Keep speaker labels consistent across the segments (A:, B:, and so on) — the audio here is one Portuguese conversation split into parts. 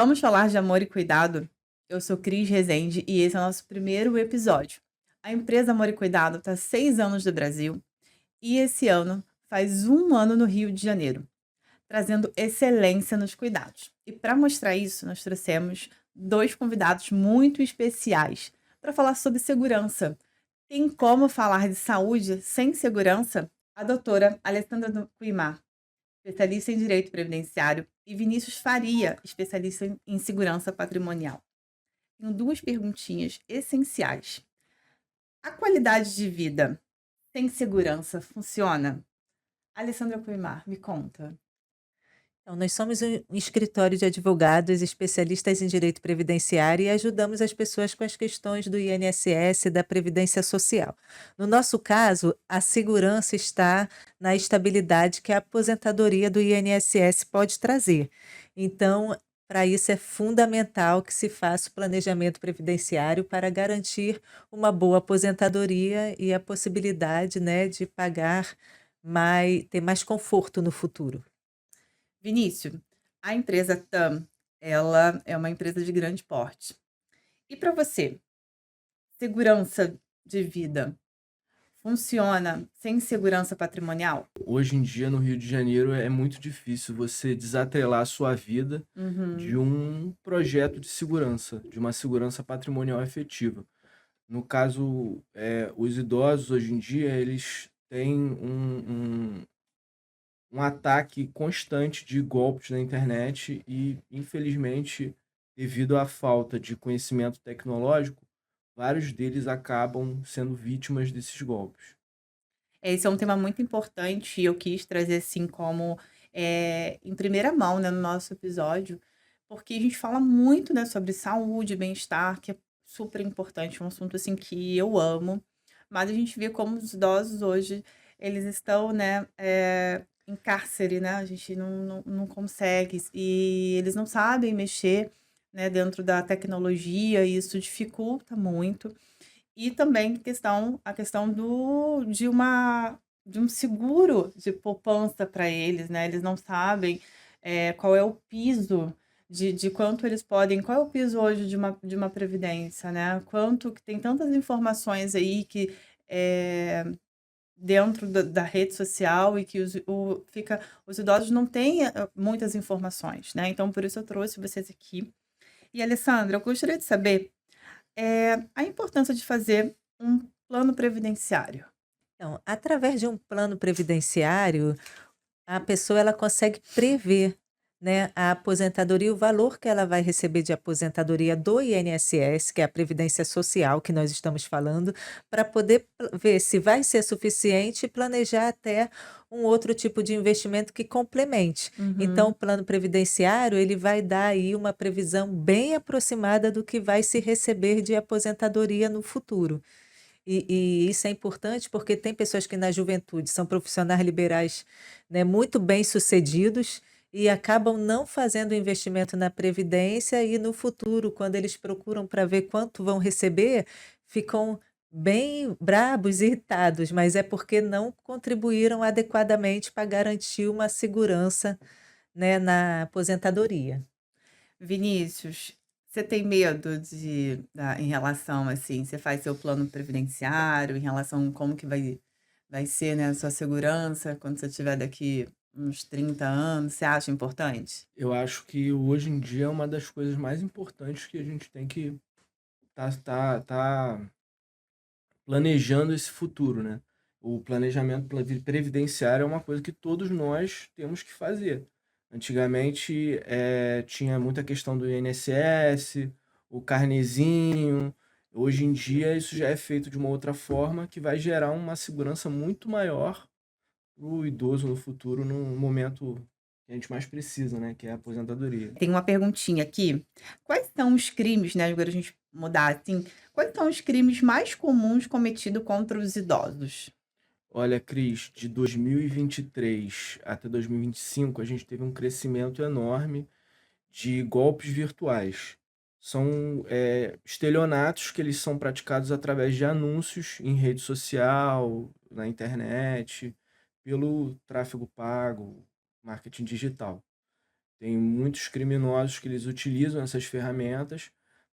A: Vamos falar de amor e cuidado? Eu sou Cris Rezende e esse é o nosso primeiro episódio. A empresa Amor e Cuidado está há 6 anos no Brasil e esse ano faz um ano no Rio de Janeiro, trazendo excelência nos cuidados. E para mostrar isso, nós trouxemos dois convidados muito especiais para falar sobre segurança. Tem como falar de saúde sem segurança? A doutora Alessandra Cuimar, especialista em direito previdenciário, e Vinícius Faria, especialista em segurança patrimonial. Tenho duas perguntinhas essenciais. A qualidade de vida sem segurança funciona? Alessandra Cuimar, me conta.
B: Então, nós somos um escritório de advogados especialistas em direito previdenciário e ajudamos as pessoas com as questões do INSS e da Previdência Social. No nosso caso, a segurança está na estabilidade que a aposentadoria do INSS pode trazer. Então, para isso é fundamental que se faça o planejamento previdenciário para garantir uma boa aposentadoria e a possibilidade, né, de pagar mais, ter mais conforto no futuro.
A: Vinícius, a empresa TAM, ela é uma empresa de grande porte. E para você, segurança de vida funciona sem segurança patrimonial?
C: Hoje em dia, no Rio de Janeiro, é muito difícil você desatrelar a sua vida de
A: Uhum.
C: um projeto de segurança, de uma segurança patrimonial efetiva. No caso, os idosos hoje em dia, eles têm um ataque constante de golpes na internet e, infelizmente, devido à falta de conhecimento tecnológico, vários deles acabam sendo vítimas desses golpes.
A: Esse é um tema muito importante e eu quis trazer assim como em primeira mão, né, no nosso episódio, porque a gente fala muito, né, sobre saúde, bem-estar, que é super importante, um assunto assim que eu amo, mas a gente vê como os idosos hoje, eles estão, né, em cárcere, né, a gente não consegue, e eles não sabem mexer, né, dentro da tecnologia, e isso dificulta muito. E também a questão de um seguro de poupança para eles, né, eles não sabem, qual é o piso de quanto eles podem qual é o piso hoje de uma previdência, né, quanto que tem tantas informações aí que, eh, dentro da rede social e que os idosos não têm, muitas informações, né, então por isso eu trouxe vocês aqui. E Alessandra, eu gostaria de saber a importância de fazer um plano previdenciário.
B: Então, através de um plano previdenciário, a pessoa ela consegue prever, né, a aposentadoria, o valor que ela vai receber de aposentadoria do INSS, que é a Previdência Social que nós estamos falando, para poder ver se vai ser suficiente e planejar até um outro tipo de investimento que complemente. Então, o
A: Uhum.
B: plano previdenciário, ele vai dar aí uma previsão bem aproximada do que vai se receber de aposentadoria no futuro. E isso é importante porque tem pessoas que na juventude são profissionais liberais, né, muito bem-sucedidos e acabam não fazendo investimento na previdência e no futuro, quando eles procuram para ver quanto vão receber, ficam bem brabos e irritados, mas é porque não contribuíram adequadamente para garantir uma segurança, né, na aposentadoria.
A: Vinícius, você tem medo em relação, assim, você faz seu plano previdenciário, em relação a como que vai ser, né, a sua segurança quando você tiver daqui uns 30 anos, você acha importante?
C: Eu acho que hoje em dia é uma das coisas mais importantes que a gente tem que tá planejando esse futuro, né. O planejamento previdenciário é uma coisa que todos nós temos que fazer. Antigamente, tinha muita questão do INSS, o carnezinho. Hoje em dia isso já é feito de uma outra forma que vai gerar uma segurança muito maior para o idoso no futuro, num momento que a gente mais precisa, né, que é a aposentadoria.
A: Tem uma perguntinha aqui, quais são os crimes, né, agora a gente mudar, assim, quais são os crimes mais comuns cometidos contra os idosos?
C: Olha, Cris, de 2023 até 2025, a gente teve um crescimento enorme de golpes virtuais. São, estelionatos que eles são praticados através de anúncios em rede social, na internet, pelo tráfego pago, marketing digital. Tem muitos criminosos que eles utilizam essas ferramentas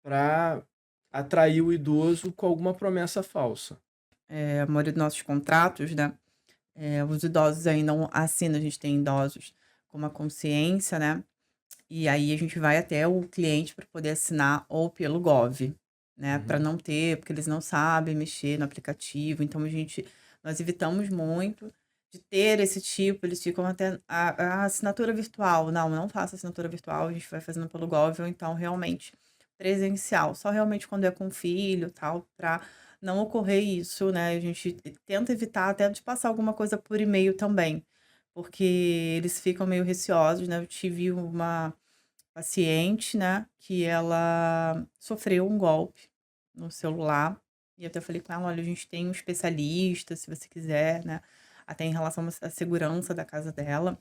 C: para atrair o idoso com alguma promessa falsa.
A: A maioria dos nossos contratos, né, os idosos ainda não assinam, a gente tem idosos com uma consciência, né, e aí a gente vai até o cliente para poder assinar ou pelo Gov, né, para
C: Uhum.
A: não ter, porque eles não sabem mexer no aplicativo, então nós evitamos muito de ter esse tipo, eles ficam até a assinatura virtual, não, não faça assinatura virtual, a gente vai fazendo pelo Gov ou então realmente presencial, só realmente quando é com filho, tal, para não ocorrer isso, né, a gente tenta evitar até de passar alguma coisa por e-mail também, porque eles ficam meio receosos, né, eu tive uma paciente, né, que ela sofreu um golpe no celular, e até falei com ela: "Olha, a gente tem um especialista, se você quiser, né", até em relação à segurança da casa dela.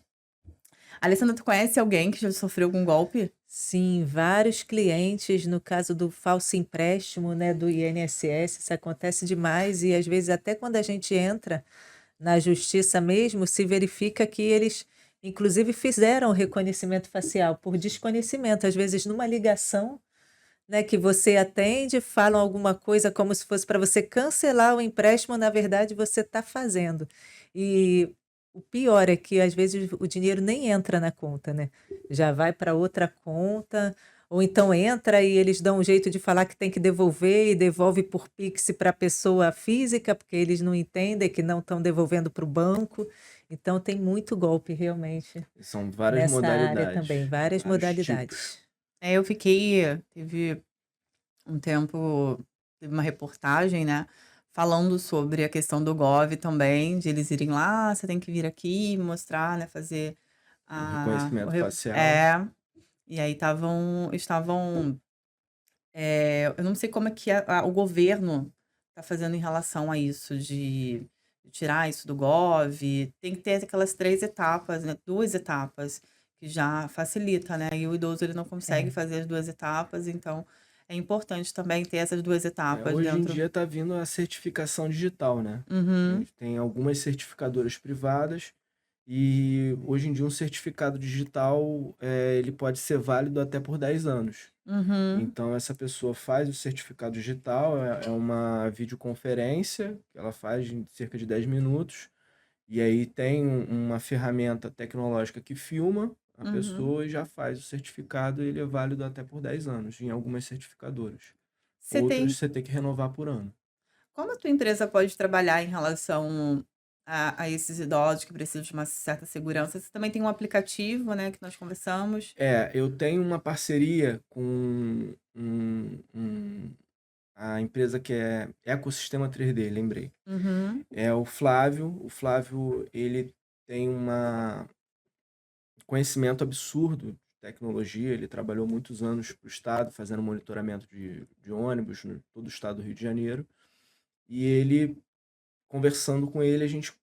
A: Alessandra, tu conhece alguém que já sofreu algum golpe?
B: Sim, vários clientes, no caso do falso empréstimo, né, do INSS, isso acontece demais e às vezes até quando a gente entra na justiça mesmo, se verifica que eles, inclusive, fizeram o reconhecimento facial por desconhecimento, às vezes numa ligação, né, que você atende, falam alguma coisa como se fosse para você cancelar o empréstimo, na verdade você está fazendo. E o pior é que às vezes o dinheiro nem entra na conta, né, já vai para outra conta, ou então entra e eles dão um jeito de falar que tem que devolver e devolve por Pix para a pessoa física, porque eles não entendem que não estão devolvendo para o banco. Então tem muito golpe realmente
C: São várias
B: nessa área também,
C: modalidades,
B: várias
C: vários tipos.
B: modalidades.
A: Eu teve um tempo, teve uma reportagem, né, falando sobre a questão do Gov também, de eles irem lá, você tem que vir aqui mostrar, né, fazer
C: O
A: o
C: reconhecimento
A: re
C: facial.
A: e aí eu não sei como é que o governo está fazendo em relação a isso, de tirar isso do Gov, tem que ter aquelas 3 etapas, né, 2 etapas, que já facilita, né, e o idoso ele não consegue
B: É.
A: fazer as 2 etapas, então é importante também ter essas 2 etapas
C: Hoje em
A: dentro.
C: dia está vindo a certificação digital, né? A
A: Uhum,
C: gente tem algumas certificadoras privadas e hoje em dia um certificado digital, ele pode ser válido até por 10 anos.
A: uhum,
C: Então essa pessoa faz o certificado digital, é uma videoconferência que ela faz em cerca de 10 minutos, e aí tem uma ferramenta tecnológica que filma a
A: uhum.
C: pessoa e já faz o certificado e ele é válido até por 10 anos em algumas certificadoras.
A: Você
C: Outras
A: tem
C: você tem que renovar por ano.
A: Como a tua empresa pode trabalhar em relação a esses idosos que precisam de uma certa segurança? Você também tem um aplicativo, né, que nós conversamos.
C: Eu tenho uma parceria com a empresa que é Ecossistema 3D, lembrei.
A: Uhum,
C: É o Flávio ele tem uma conhecimento absurdo de tecnologia, ele trabalhou muitos anos para o estado, fazendo monitoramento de ônibus no todo o estado do Rio de Janeiro, e ele, conversando com ele, a gente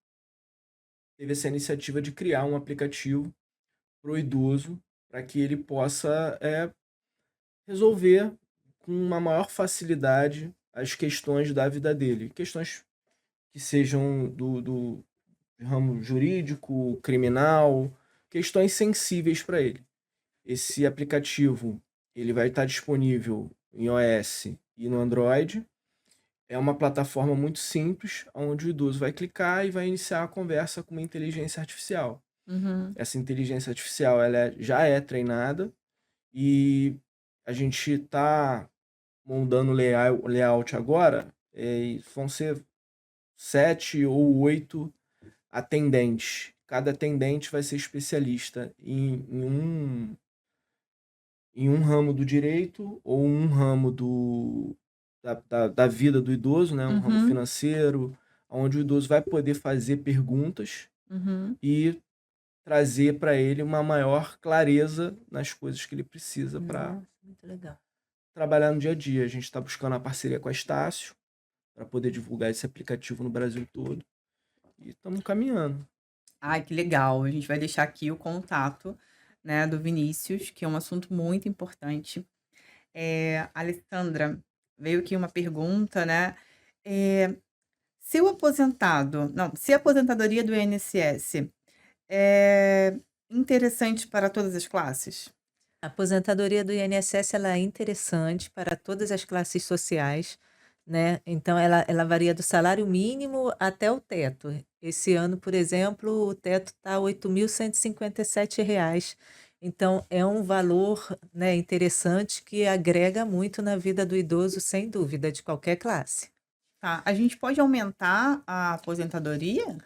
C: teve essa iniciativa de criar um aplicativo para o idoso, para que ele possa, resolver com uma maior facilidade as questões da vida dele, questões que sejam do ramo jurídico, criminal, questões sensíveis para ele. Esse aplicativo, ele vai estar disponível em iOS e no Android. É uma plataforma muito simples, onde o idoso vai clicar e vai iniciar a conversa com uma inteligência artificial.
A: uhum.
C: Essa inteligência artificial, já é treinada e a gente está montando o layout agora, e vão ser 7 ou 8 atendentes. Cada atendente vai ser especialista em um ramo do direito ou um ramo da vida do idoso, né? Um ramo
A: Uhum,
C: financeiro, onde o idoso vai poder fazer perguntas
A: uhum.
C: e trazer para ele uma maior clareza nas coisas que ele precisa para
B: Nossa, muito legal.
C: trabalhar no dia a dia. A gente está buscando a parceria com a Estácio para poder divulgar esse aplicativo no Brasil todo e estamos caminhando.
A: Ai, que legal. A gente vai deixar aqui o contato, né, do Vinícius, que é um assunto muito importante. Alessandra, veio aqui uma pergunta, né? Eh, se a aposentadoria do INSS interessante para todas as classes?
B: A aposentadoria do INSS ela é interessante para todas as classes sociais, né, então ela varia do salário mínimo até o teto. Esse ano, por exemplo, o teto está R$ 8.157, então é um valor, né, interessante que agrega muito na vida do idoso, sem dúvida, de qualquer classe.
A: Tá, a gente pode aumentar a aposentadoria?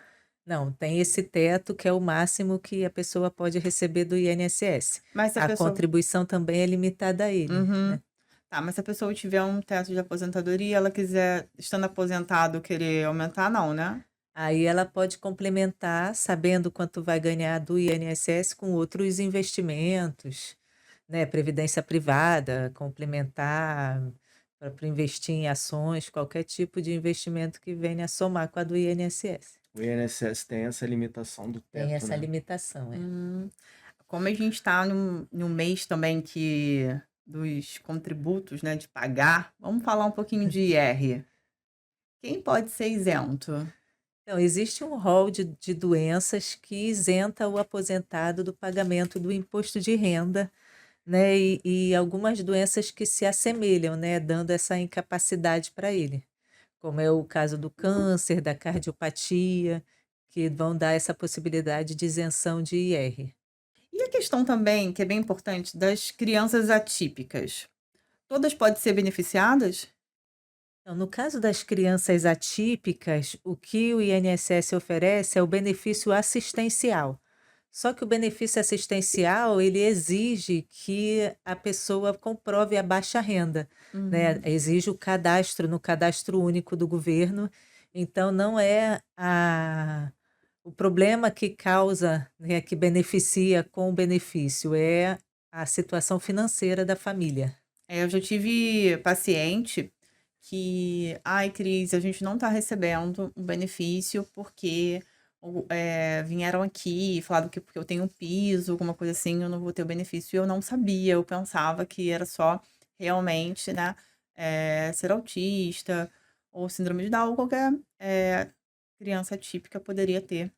B: Não, tem esse teto que é o máximo que a pessoa pode receber do INSS.
A: Mas se a
B: A
A: pessoa
B: contribuição também é limitada a ele,
A: Uhum.
B: né.
A: Tá, mas se a pessoa tiver um teto de aposentadoria e ela quiser, estando aposentado, querer aumentar, não, né?
B: Aí ela pode complementar, sabendo quanto vai ganhar do INSS, com outros investimentos, né, previdência privada, complementar para investir em ações, qualquer tipo de investimento que venha a somar com a do INSS.
C: O INSS tem essa limitação do
B: Tem
C: teto,
B: essa
C: né?
B: limitação, é.
A: Hum. Como a gente está num mês também que dos contributos, né, de pagar, vamos falar um pouquinho de IR. Quem pode ser isento?
B: Então, existe um rol de doenças que isenta o aposentado do pagamento do imposto de renda, né, e algumas doenças que se assemelham, né, dando essa incapacidade para ele, como é o caso do câncer, da cardiopatia, que vão dar essa possibilidade de isenção de IR.
A: E a questão também, que é bem importante, das crianças atípicas. Todas podem ser beneficiadas?
B: Então, no caso das crianças atípicas, o que o INSS oferece é o benefício assistencial. Só que o benefício assistencial, ele exige que a pessoa comprove a baixa renda, né?
A: Uhum.
B: Exige o cadastro no cadastro único do governo. Então, não é o problema que causa, né, que beneficia com o benefício, é a situação financeira da família.
A: Eu já tive paciente que: "Ai, Cris, a gente não está recebendo um benefício porque vieram aqui e falaram que porque eu tenho um piso, alguma coisa assim, eu não vou ter o benefício", e eu não sabia, eu pensava que era só realmente, né, ser autista ou síndrome de Down ou qualquer, criança típica poderia ter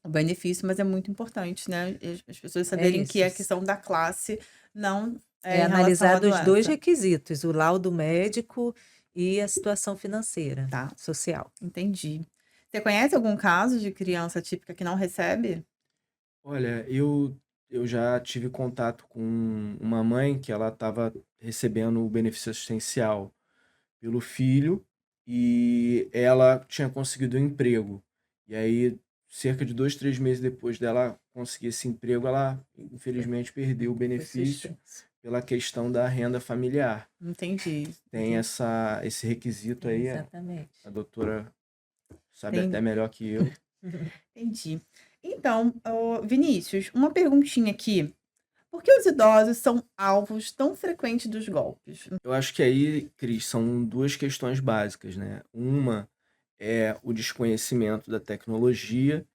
A: o benefício, mas é muito importante, né, as pessoas
B: É
A: saberem que
B: isso.
A: a questão da classe não é
B: É
A: em relação à
B: analisado os 2
A: doença.
B: requisitos, o laudo médico e a situação financeira,
A: Tá,
B: social.
A: entendi. Você conhece algum caso de criança típica que não recebe?
C: Olha, eu já tive contato com uma mãe que ela estava recebendo o benefício assistencial pelo filho e ela tinha conseguido um emprego. E aí, cerca de 2, 3 meses depois dela conseguir esse emprego, ela
B: Foi
C: infelizmente perdeu o
B: foi
C: benefício
B: suspenso.
C: pela questão da renda familiar.
A: Entendi,
C: Tem
A: entendi,
C: esse requisito aí, a
B: Exatamente.
C: doutora sabe até
A: enten
C: melhor que eu.
A: entendi. Então, Vinícius, uma perguntinha aqui, por que os idosos são alvos tão frequentes dos golpes?
C: Eu acho que aí, Cris, são 2 questões básicas, né. Uma é o desconhecimento da tecnologia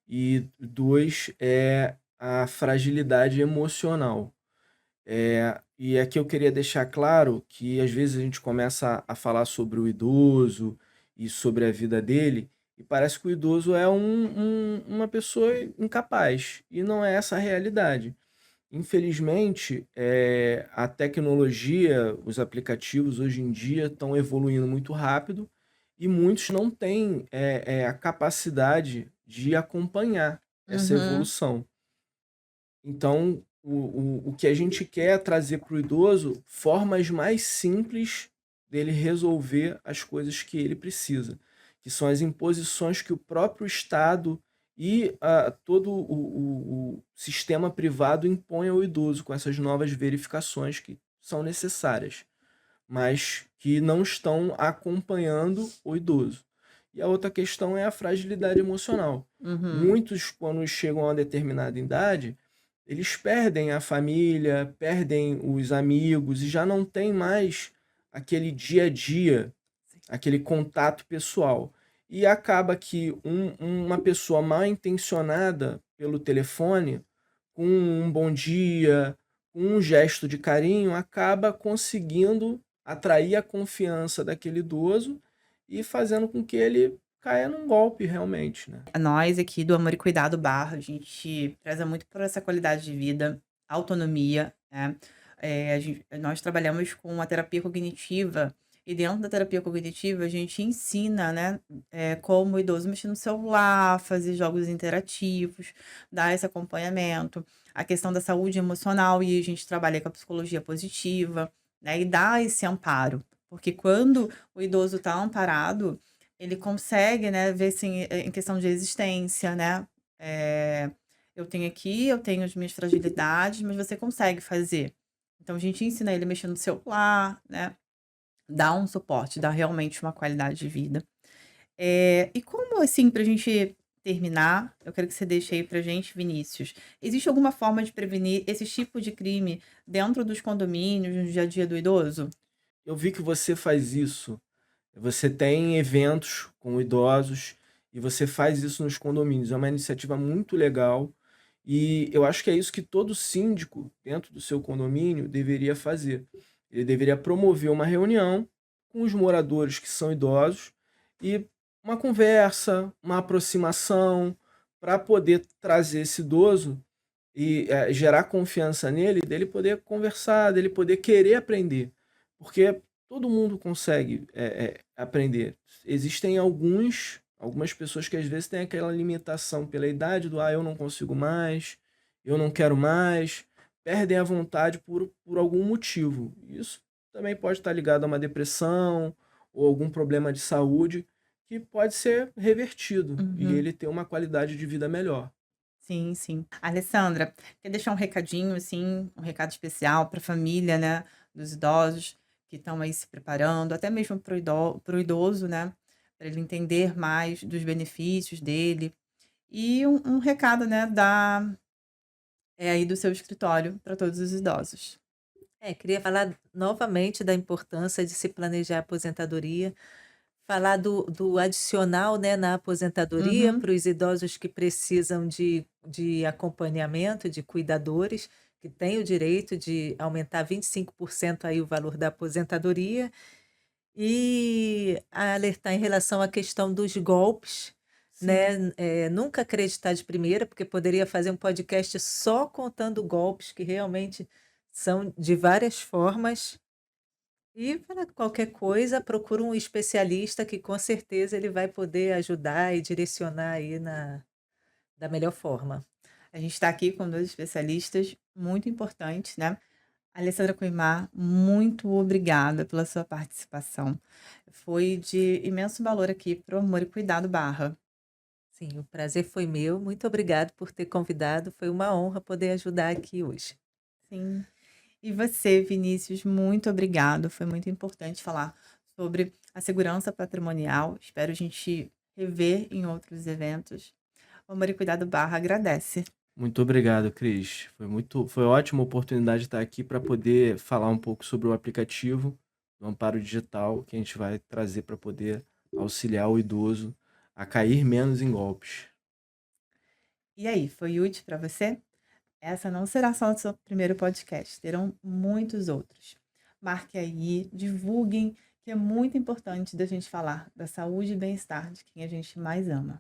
C: e 2 é a fragilidade emocional. E aqui eu queria deixar claro que às vezes a gente começa a falar sobre o idoso e sobre a vida dele, e parece que o idoso é uma pessoa incapaz, e não é essa a realidade. Infelizmente, a tecnologia, os aplicativos hoje em dia estão evoluindo muito rápido e muitos não têm, a capacidade de acompanhar essa
A: Uhum,
C: evolução. Então, o que a gente quer é trazer para o idoso formas mais simples dele resolver as coisas que ele precisa, que são as imposições que o próprio Estado e todo o sistema privado impõe ao idoso com essas novas verificações que são necessárias, mas que não estão acompanhando o idoso. E a outra questão é a fragilidade emocional.
A: uhum,
C: Muitos, quando chegam a uma determinada idade, eles perdem a família, perdem os amigos e já não tem mais aquele dia a dia,
A: sim.
C: aquele contato pessoal. E acaba que uma pessoa mal intencionada pelo telefone, com um bom dia, com um gesto de carinho, acaba conseguindo atrair a confiança daquele idoso e fazendo com que ele caia num golpe realmente, né?
A: Nós aqui do Amor e Cuidado Barra, a gente preza muito por essa qualidade de vida, autonomia, né? Nós trabalhamos com a terapia cognitiva e dentro da terapia cognitiva a gente ensina, né, como o idoso mexer no celular, fazer jogos interativos, dar esse acompanhamento, a questão da saúde emocional e a gente trabalha com a psicologia positiva, né, e dá esse amparo, porque quando o idoso está amparado, ele consegue, né, ver assim, em questão de existência, né? Eh, eu tenho as minhas fragilidades, mas você consegue fazer. Então a gente ensina ele a mexer no celular, né? Dá um suporte, dá realmente uma qualidade de vida. E como assim, pra gente terminar, eu quero que você deixe aí pra gente, Vinícius. Existe alguma forma de prevenir esse tipo de crime dentro dos condomínios, no dia a dia do idoso?
C: Eu vi que você faz isso. Você tem eventos com idosos e você faz isso nos condomínios. É uma iniciativa muito legal e eu acho que é isso que todo síndico dentro do seu condomínio deveria fazer. Ele deveria promover uma reunião com os moradores que são idosos e uma conversa, uma aproximação para poder trazer esse idoso e gerar confiança nele, dele poder conversar, dele poder querer aprender. Porque todo mundo consegue aprender. Existem algumas pessoas que às vezes têm aquela limitação pela idade do eu não consigo mais, eu não quero mais, perdem a vontade por algum motivo. Isso também pode estar ligado a uma depressão ou algum problema de saúde que pode ser revertido e
A: Uhum.
C: ele ter uma qualidade de vida melhor.
A: Sim, sim. Alessandra, quer deixar um recadinho, assim, um recado especial para a família, né, dos idosos que estão aí se preparando, até mesmo para o idoso, né, para ele entender mais dos benefícios dele. E um recado, né, aí do seu escritório para todos os idosos.
B: Queria falar novamente da importância de se planejar a aposentadoria, falar do adicional, né, na aposentadoria
A: Uhum.
B: para os idosos que precisam de acompanhamento, de cuidadores, que têm o direito de aumentar 25% aí o valor da aposentadoria, e alertar em relação à questão dos golpes,
A: Sim.
B: né, nunca acreditar de primeira, porque poderia fazer um podcast só contando golpes que realmente são de várias formas. E para qualquer coisa, procura um especialista que com certeza ele vai poder ajudar e direcionar aí da melhor forma.
A: A gente está aqui com 2 especialistas muito importantes, né. Alessandra Coimar, muito obrigada pela sua participação. Foi de imenso valor aqui para o Amor e Cuidado Barra.
B: Sim, o prazer foi meu. Muito obrigado por ter convidado. Foi uma honra poder ajudar aqui hoje.
A: Sim. E você, Vinícius, muito obrigado. Foi muito importante falar sobre a segurança patrimonial. Espero a gente rever em outros eventos. O Amor e Cuidado Barra agradece.
C: Muito obrigado, Cris. Foi ótima oportunidade de estar aqui para poder falar um pouco sobre o aplicativo do Amparo Digital que a gente vai trazer para poder auxiliar o idoso a cair menos em golpes.
A: E aí, foi útil para você? Essa não será só o seu primeiro podcast, terão muitos outros. Marque aí, divulguem, que é muito importante da gente falar da saúde e bem-estar de quem a gente mais ama.